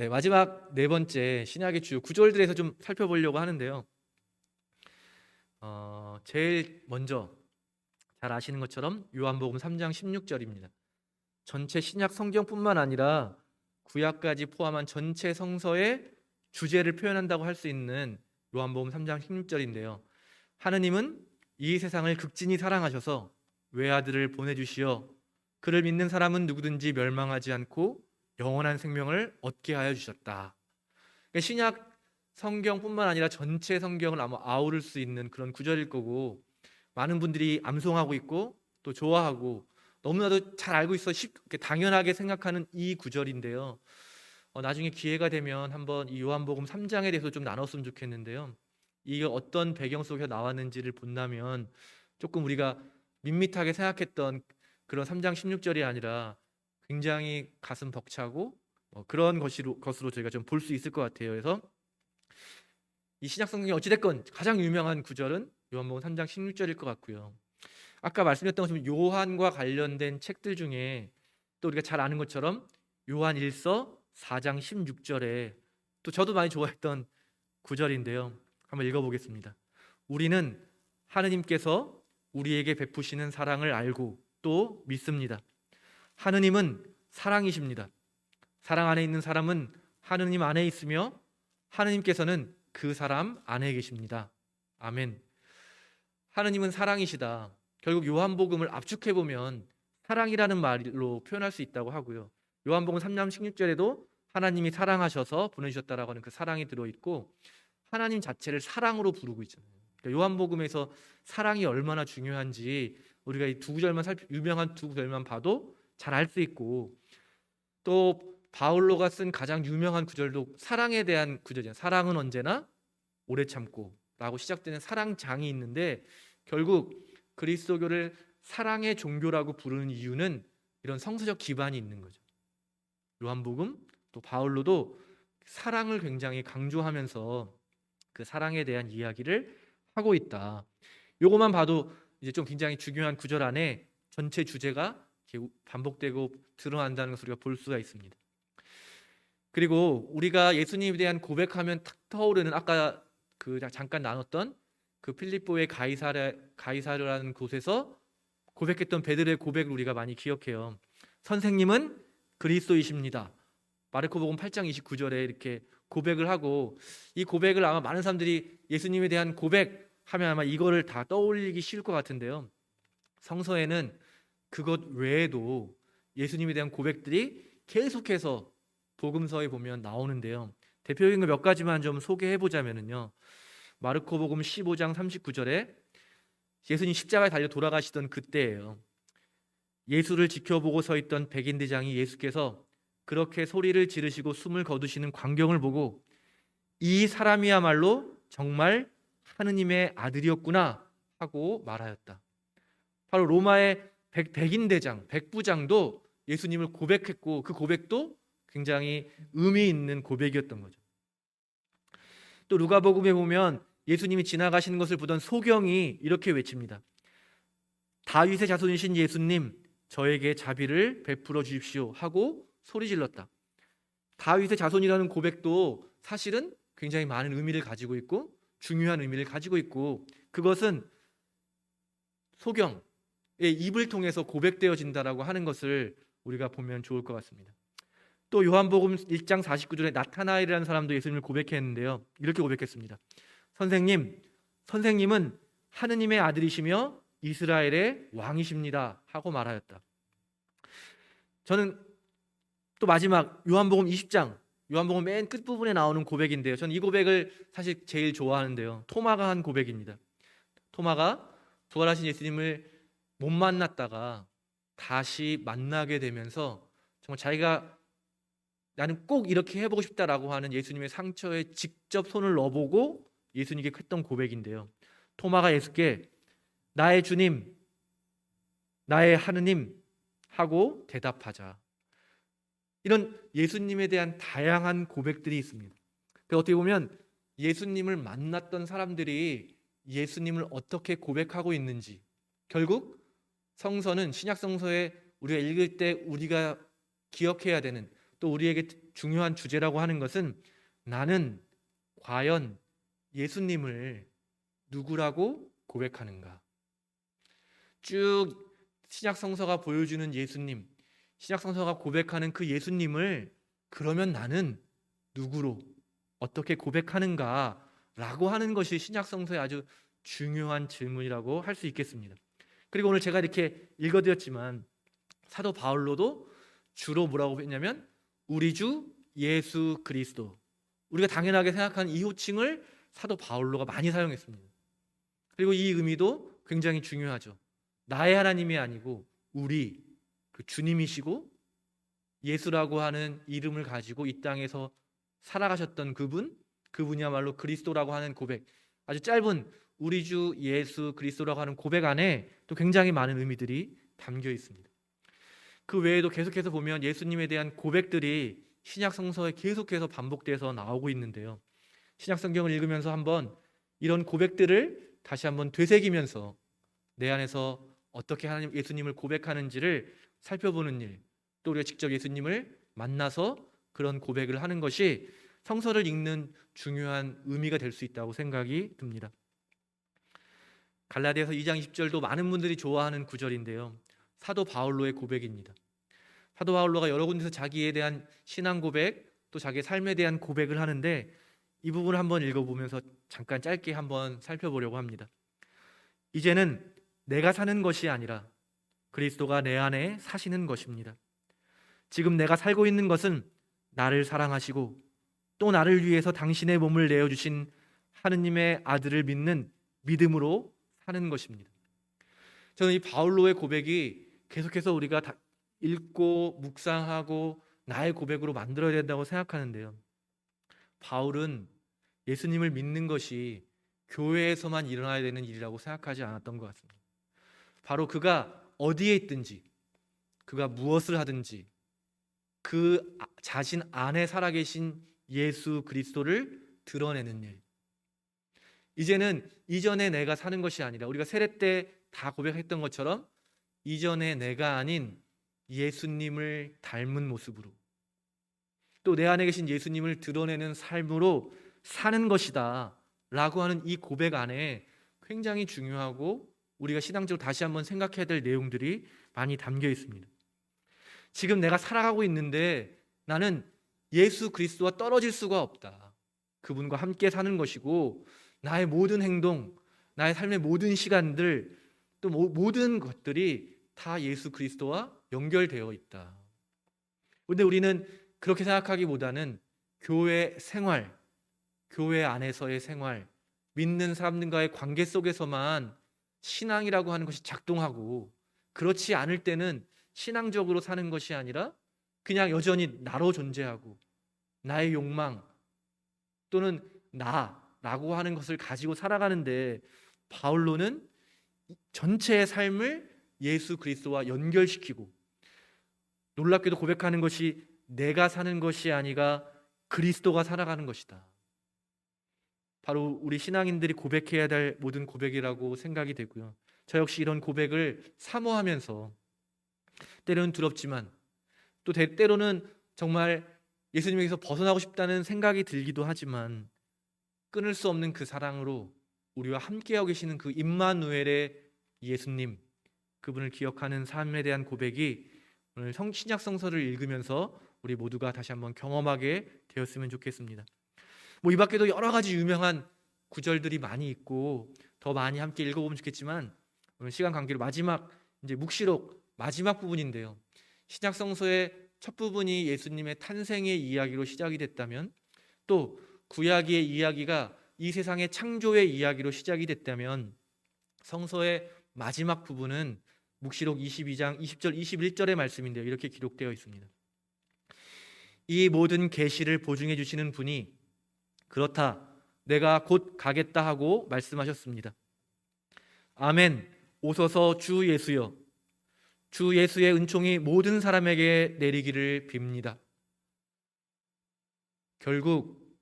마지막 네 번째 신약의 주요 구절들에서 좀 살펴보려고 하는데요. 제일 먼저 잘 아시는 것처럼 요한복음 3장 16절입니다. 전체 신약 성경뿐만 아니라 구약까지 포함한 전체 성서의 주제를 표현한다고 할 수 있는 요한복음 3장 16절인데요. 하느님은 이 세상을 극진히 사랑하셔서 외아들을 보내주시어 그를 믿는 사람은 누구든지 멸망하지 않고 영원한 생명을 얻게 하여 주셨다. 그러니까 신약 성경뿐만 아니라 전체 성경을 아마 아우를 수 있는 그런 구절일 거고, 많은 분들이 암송하고 있고 또 좋아하고 너무나도 잘 알고 있어 쉽게 당연하게 생각하는 이 구절인데요. 나중에 기회가 되면 한번 이 요한복음 3장에 대해서 좀 나눴으면 좋겠는데요. 이게 어떤 배경 속에서 나왔는지를 본다면 조금 우리가 밋밋하게 생각했던 그런 3장 16절이 아니라 굉장히 가슴 벅차고 그런 것으로 저희가 좀 볼 수 있을 것 같아요. 그래서 이 신약 성경이 어찌됐건 가장 유명한 구절은 요한복음 3장 16절일 것 같고요. 아까 말씀드렸던 것처럼 요한과 관련된 책들 중에 또 우리가 잘 아는 것처럼 요한 1서 4장 16절에 또 저도 많이 좋아했던 구절인데요. 한번 읽어보겠습니다. 우리는 하느님께서 우리에게 베푸시는 사랑을 알고 또 믿습니다. 하느님은 사랑이십니다. 사랑 안에 있는 사람은 하느님 안에 있으며 하느님께서는 그 사람 안에 계십니다. 아멘. 하느님은 사랑이시다. 결국 요한복음을 압축해 보면 사랑이라는 말로 표현할 수 있다고 하고요. 요한복음 3장 16절에도 하나님이 사랑하셔서 보내주셨다라고 하는 그 사랑이 들어있고, 하나님 자체를 사랑으로 부르고 있잖아요. 그러니까 요한복음에서 사랑이 얼마나 중요한지 우리가 이 두 구절만 유명한 두 구절만 봐도 잘 알 수 있고, 또 바울로가 쓴 가장 유명한 구절도 사랑에 대한 구절이잖아요. 사랑은 언제나 오래 참고 라고 시작되는 사랑장이 있는데, 결국 그리스도교를 사랑의 종교라고 부르는 이유는 이런 성서적 기반이 있는 거죠. 요한복음 또 바울로도 사랑을 굉장히 강조하면서 그 사랑에 대한 이야기를 하고 있다. 요것만 봐도 이제 좀 굉장히 중요한 구절 안에 전체 주제가 반복되고 드러난다는 것을 우리가 볼 수가 있습니다. 그리고 우리가 예수님에 대한 고백하면 탁 떠오르는, 아까 그 잠깐 나눴던 그 필립보의 가이사르라는 곳에서 고백했던 베드로의 고백을 우리가 많이 기억해요. 선생님은 그리스도이십니다. 마르코복음 8장 29절에 이렇게 고백을 하고, 이 고백을 아마 많은 사람들이 예수님에 대한 고백하면 아마 이거를 다 떠올리기 쉬울 것 같은데요. 성서에는 그것 외에도 예수님에 대한 고백들이 계속해서 복음서에 보면 나오는데요. 대표적인 거 몇 가지만 좀 소개해 보자면요. 마르코복음 15장 39절에 예수님 십자가에 달려 돌아가시던 그때예요. 예수를 지켜보고 서 있던 백인대장이 예수께서 그렇게 소리를 지르시고 숨을 거두시는 광경을 보고 이 사람이야말로 정말 하느님의 아들이었구나 하고 말하였다. 바로 로마의 백인대장, 백부장도 예수님을 고백했고, 그 고백도 굉장히 의미 있는 고백이었던 거죠. 또 누가복음에 보면 예수님이 지나가시는 것을 보던 소경이 이렇게 외칩니다. 다윗의 자손이신 예수님, 저에게 자비를 베풀어 주십시오 하고 소리 질렀다. 다윗의 자손이라는 고백도 사실은 굉장히 많은 의미를 가지고 있고 중요한 의미를 가지고 있고, 그것은 소경의 입을 통해서 고백되어진다라고 하는 것을 우리가 보면 좋을 것 같습니다. 또 요한복음 1장 49절에 나타나엘이라는 사람도 예수님을 고백했는데요. 이렇게 고백했습니다. 선생님은 하느님의 아들이시며 이스라엘의 왕이십니다 하고 말하였다. 저는 또 마지막 요한복음 20장, 요한복음 맨 끝부분에 나오는 고백인데요. 저는 이 고백을 사실 제일 좋아하는데요. 토마가 한 고백입니다. 토마가 부활하신 예수님을 못 만났다가 다시 만나게 되면서 정말 자기가 나는 꼭 이렇게 해보고 싶다라고 하는 예수님의 상처에 직접 손을 넣어보고 예수님께 했던 고백인데요. 토마가 예수께 나의 주님, 나의 하느님 하고 대답하자. 이런 예수님에 대한 다양한 고백들이 있습니다. 어떻게 보면 예수님을 만났던 사람들이 예수님을 어떻게 고백하고 있는지, 결국 성서는 신약 성서에 우리가 읽을 때 우리가 기억해야 되는, 또 우리에게 중요한 주제라고 하는 것은 나는 과연 예수님을 누구라고 고백하는가. 쭉 신약 성서가 보여주는 예수님, 신약 성서가 고백하는 그 예수님을 그러면 나는 누구로 어떻게 고백하는가라고 하는 것이 신약 성서의 아주 중요한 질문이라고 할 수 있겠습니다. 그리고 오늘 제가 이렇게 읽어드렸지만 사도 바울로도 주로 뭐라고 했냐면 우리 주 예수 그리스도, 우리가 당연하게 생각하는 이 호칭을 사도 바울로가 많이 사용했습니다. 그리고 이 의미도 굉장히 중요하죠. 나의 하나님이 아니고 우리 그 주님이시고 예수라고 하는 이름을 가지고 이 땅에서 살아가셨던 그분이야말로 그리스도라고 하는 고백, 아주 짧은 우리 주 예수 그리스도라고 하는 고백 안에 또 굉장히 많은 의미들이 담겨 있습니다. 그 외에도 계속해서 보면 예수님에 대한 고백들이 신약 성서에 계속해서 반복돼서 나오고 있는데요. 신약 성경을 읽으면서 한번 이런 고백들을 다시 한번 되새기면서 내 안에서 어떻게 하나님 예수님을 고백하는지를 살펴보는 일, 또 우리가 직접 예수님을 만나서 그런 고백을 하는 것이 성서를 읽는 중요한 의미가 될 수 있다고 생각이 듭니다. 갈라디아서 2장 20절도 많은 분들이 좋아하는 구절인데요. 사도 바울로의 고백입니다. 사도 바울로가 여러 군데서 자기에 대한 신앙 고백, 또 자기의 삶에 대한 고백을 하는데 이 부분을 한번 읽어보면서 잠깐 짧게 한번 살펴보려고 합니다. 이제는 내가 사는 것이 아니라 그리스도가 내 안에 사시는 것입니다. 지금 내가 살고 있는 것은 나를 사랑하시고 또 나를 위해서 당신의 몸을 내어주신 하느님의 아들을 믿는 믿음으로 사는 것입니다. 저는 이 바울로의 고백이 계속해서 우리가 다 읽고 묵상하고 나의 고백으로 만들어야 된다고 생각하는데요. 바울은 예수님을 믿는 것이 교회에서만 일어나야 되는 일이라고 생각하지 않았던 것 같습니다. 바로 그가 어디에 있든지, 그가 무엇을 하든지 그 자신 안에 살아계신 예수 그리스도를 드러내는 일. 이제는 이전에 내가 사는 것이 아니라 우리가 세례 때 다 고백했던 것처럼 이전에 내가 아닌 예수님을 닮은 모습으로 또 내 안에 계신 예수님을 드러내는 삶으로 사는 것이다 라고 하는 이 고백 안에 굉장히 중요하고 우리가 신앙적으로 다시 한번 생각해야 될 내용들이 많이 담겨 있습니다. 지금 내가 살아가고 있는데 나는 예수 그리스도와 떨어질 수가 없다. 그분과 함께 사는 것이고 나의 모든 행동, 나의 삶의 모든 시간들, 또 모든 것들이 다 예수 그리스도와 연결되어 있다. 그런데 우리는 그렇게 생각하기보다는 교회 생활, 교회 안에서의 생활, 믿는 사람들과의 관계 속에서만 신앙이라고 하는 것이 작동하고 그렇지 않을 때는 신앙적으로 사는 것이 아니라 그냥 여전히 나로 존재하고 나의 욕망 또는 나라고 하는 것을 가지고 살아가는데 바울로는 전체의 삶을 예수 그리스도와 연결시키고 놀랍게도 고백하는 것이 내가 사는 것이 아니라 그리스도가 살아가는 것이다. 바로 우리 신앙인들이 고백해야 될 모든 고백이라고 생각이 되고요. 저 역시 이런 고백을 사모하면서 때로는 두렵지만 또 때로는 정말 예수님에게서 벗어나고 싶다는 생각이 들기도 하지만 끊을 수 없는 그 사랑으로 우리와 함께하고 계시는 그 임마누엘의 예수님, 그분을 기억하는 삶에 대한 고백이 오늘 신약 성서를 읽으면서 우리 모두가 다시 한번 경험하게 되었으면 좋겠습니다. 이 밖에도 여러 가지 유명한 구절들이 많이 있고 더 많이 함께 읽어보면 좋겠지만 오늘 시간 관계로 마지막 이제 묵시록 마지막 부분인데요. 신약 성서의 첫 부분이 예수님의 탄생의 이야기로 시작이 됐다면 또 구약의 이야기가 이 세상의 창조의 이야기로 시작이 됐다면 성서의 마지막 부분은 묵시록 22장 20절 21절의 말씀인데요. 이렇게 기록되어 있습니다. 이 모든 계시를 보증해 주시는 분이 그렇다 내가 곧 가겠다 하고 말씀하셨습니다. 아멘. 오소서 주 예수여. 주 예수의 은총이 모든 사람에게 내리기를 빕니다. 결국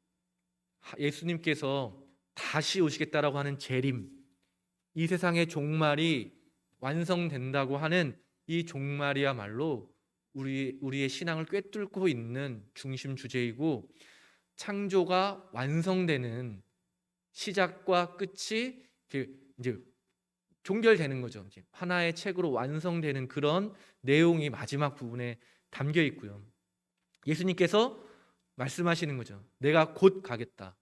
예수님께서 다시 오시겠다라고 하는 재림, 이 세상의 종말이 완성된다고 하는 이 종말이야말로 우리의 신앙을 꿰뚫고 있는 중심 주제이고, 창조가 완성되는 시작과 끝이 이제 종결되는 거죠. 이제 하나의 책으로 완성되는 그런 내용이 마지막 부분에 담겨 있고요. 예수님께서 말씀하시는 거죠. 내가 곧 가겠다.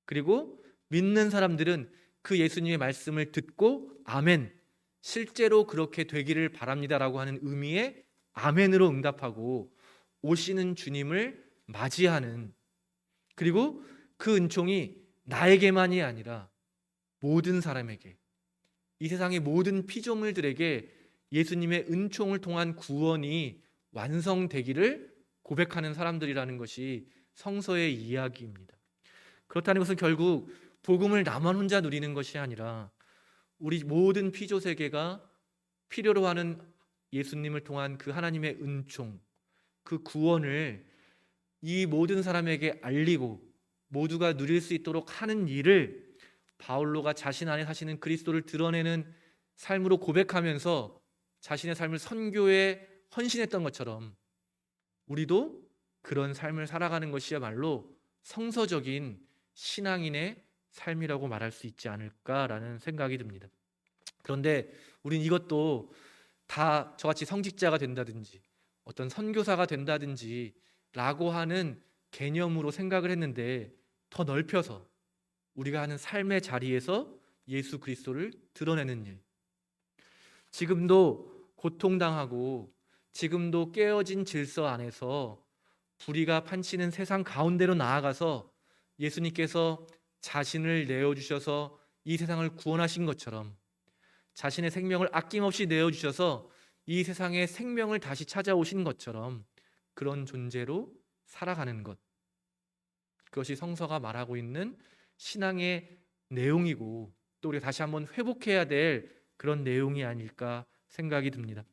그리고 믿는 사람들은 그 예수님의 말씀을 듣고 아멘, 실제로 그렇게 되기를 바랍니다라고 하는 의미의 아멘으로 응답하고 오시는 주님을 맞이하는, 그리고 그 은총이 나에게만이 아니라 모든 사람에게, 이 세상의 모든 피조물들에게 예수님의 은총을 통한 구원이 완성되기를 고백하는 사람들이라는 것이 성서의 이야기입니다. 그렇다는 것은 결국 복음을 나만 혼자 누리는 것이 아니라 우리 모든 피조 세계가 필요로 하는 예수님을 통한 그 하나님의 은총, 그 구원을 이 모든 사람에게 알리고 모두가 누릴 수 있도록 하는 일을 바울로가 자신 안에 사시는 그리스도를 드러내는 삶으로 고백하면서 자신의 삶을 선교에 헌신했던 것처럼 우리도 그런 삶을 살아가는 것이야말로 성서적인 신앙인의 삶이라고 말할 수 있지 않을까라는 생각이 듭니다. 그런데 우린 이것도 다 저같이 성직자가 된다든지 어떤 선교사가 된다든지 라고 하는 개념으로 생각을 했는데, 더 넓혀서 우리가 하는 삶의 자리에서 예수 그리스도를 드러내는 일, 지금도 고통당하고 지금도 깨어진 질서 안에서 불의가 판치는 세상 가운데로 나아가서 예수님께서 자신을 내어주셔서 이 세상을 구원하신 것처럼 자신의 생명을 아낌없이 내어주셔서 이 세상의 생명을 다시 찾아오신 것처럼 그런 존재로 살아가는 것, 그것이 성서가 말하고 있는 신앙의 내용이고 또 우리가 다시 한번 회복해야 될 그런 내용이 아닐까 생각이 듭니다.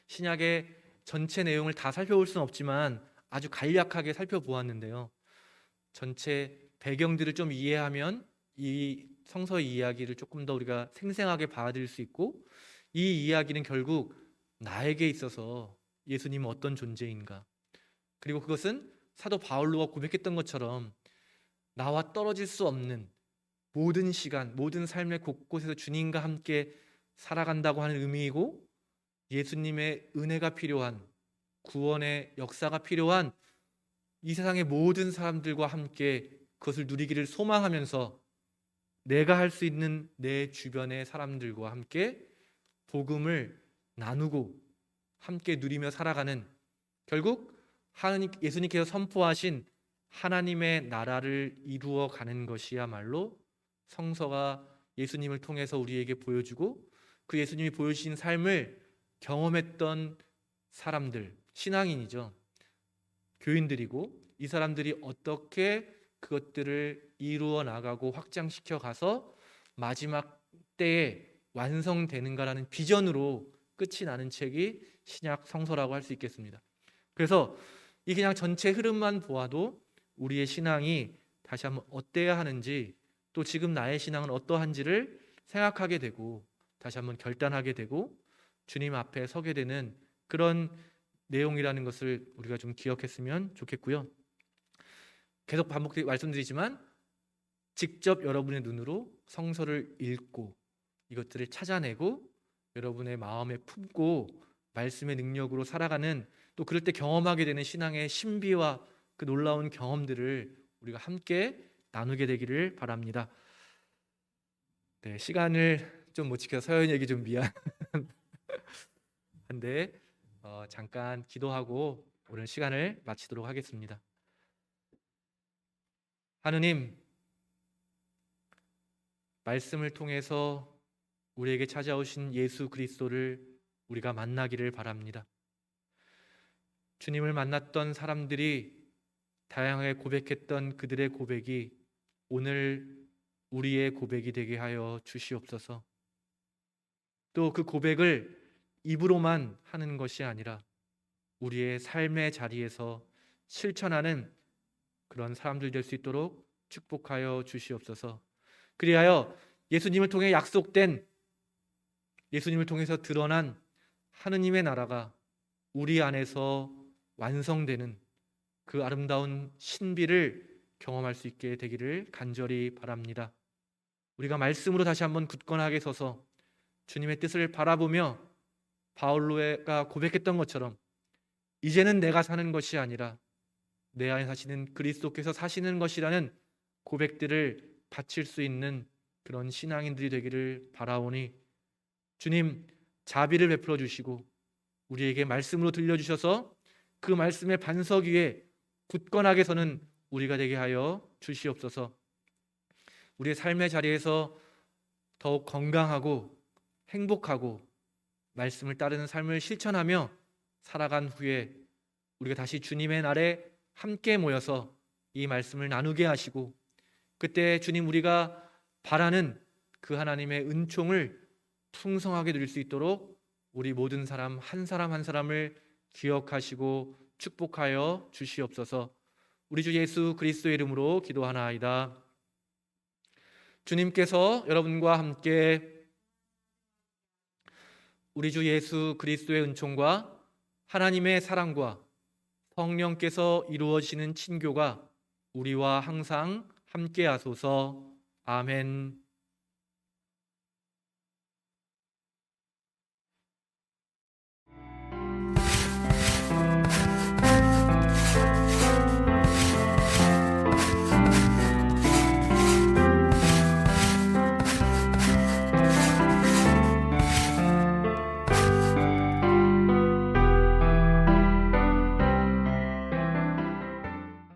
신약의 전체 내용을 다 살펴볼 수는 없지만 아주 간략하게 살펴보았는데요, 전체 배경들을 좀 이해하면 이 성서의 이야기를 조금 더 우리가 생생하게 받아들일 수 있고, 이 이야기는 결국 나에게 있어서 예수님은 어떤 존재인가, 그리고 그것은 사도 바울로가 고백했던 것처럼 나와 떨어질 수 없는 모든 시간, 모든 삶의 곳곳에서 주님과 함께 살아간다고 하는 의미이고, 예수님의 은혜가 필요한, 구원의 역사가 필요한 이 세상의 모든 사람들과 함께 그것을 누리기를 소망하면서 내가 할 수 있는 내 주변의 사람들과 함께 복음을 나누고 함께 누리며 살아가는, 결국 예수님께서 선포하신 하나님의 나라를 이루어가는 것이야말로 성서가 예수님을 통해서 우리에게 보여주고 그 예수님이 보여주신 삶을 경험했던 사람들, 신앙인이죠, 교인들이고, 이 사람들이 어떻게 그것들을 이루어 나가고 확장시켜 가서 마지막 때에 완성되는가라는 비전으로 끝이 나는 책이 신약 성서라고 할 수 있겠습니다. 그래서 이 그냥 전체 흐름만 보아도 우리의 신앙이 다시 한번 어때야 하는지, 또 지금 나의 신앙은 어떠한지를 생각하게 되고 다시 한번 결단하게 되고 주님 앞에 서게 되는 그런 내용이라는 것을 우리가 좀 기억했으면 좋겠고요. 계속 반복되게 말씀드리지만 직접 여러분의 눈으로 성서를 읽고 이것들을 찾아내고 여러분의 마음에 품고 말씀의 능력으로 살아가는, 또 그럴 때 경험하게 되는 신앙의 신비와 그 놀라운 경험들을 우리가 함께 나누게 되기를 바랍니다. 네, 시간을 좀 못 지켜서 서연 얘기 좀 미안한데 잠깐 기도하고 오늘 시간을 마치도록 하겠습니다. 하느님, 말씀을 통해서 우리에게 찾아오신 예수 그리스도를 우리가 만나기를 바랍니다. 주님을 만났던 사람들이 다양하게 고백했던 그들의 고백이 오늘 우리의 고백이 되게 하여 주시옵소서. 또 그 고백을 입으로만 하는 것이 아니라 우리의 삶의 자리에서 실천하는 그런 사람들 될 수 있도록 축복하여 주시옵소서. 그리하여 예수님을 통해 약속된, 예수님을 통해서 드러난 하느님의 나라가 우리 안에서 완성되는 그 아름다운 신비를 경험할 수 있게 되기를 간절히 바랍니다. 우리가 말씀으로 다시 한번 굳건하게 서서 주님의 뜻을 바라보며 바울로가 고백했던 것처럼 이제는 내가 사는 것이 아니라 내 안에 사시는 그리스도께서 사시는 것이라는 고백들을 바칠 수 있는 그런 신앙인들이 되기를 바라오니 주님 자비를 베풀어 주시고 우리에게 말씀으로 들려주셔서 그 말씀의 반석 위에 굳건하게 서는 우리가 되게 하여 주시옵소서. 우리의 삶의 자리에서 더욱 건강하고 행복하고 말씀을 따르는 삶을 실천하며 살아간 후에 우리가 다시 주님의 날에 함께 모여서 이 말씀을 나누게 하시고 그때 주님 우리가 바라는 그 하나님의 은총을 풍성하게 누릴 수 있도록 우리 모든 사람 한 사람을 기억하시고 축복하여 주시옵소서. 우리 주 예수 그리스도의 이름으로 기도하나이다. 주님께서 여러분과 함께 우리 주 예수 그리스도의 은총과 하나님의 사랑과 성령께서 이루어지는 친교가 우리와 항상 함께 하소서. 아멘.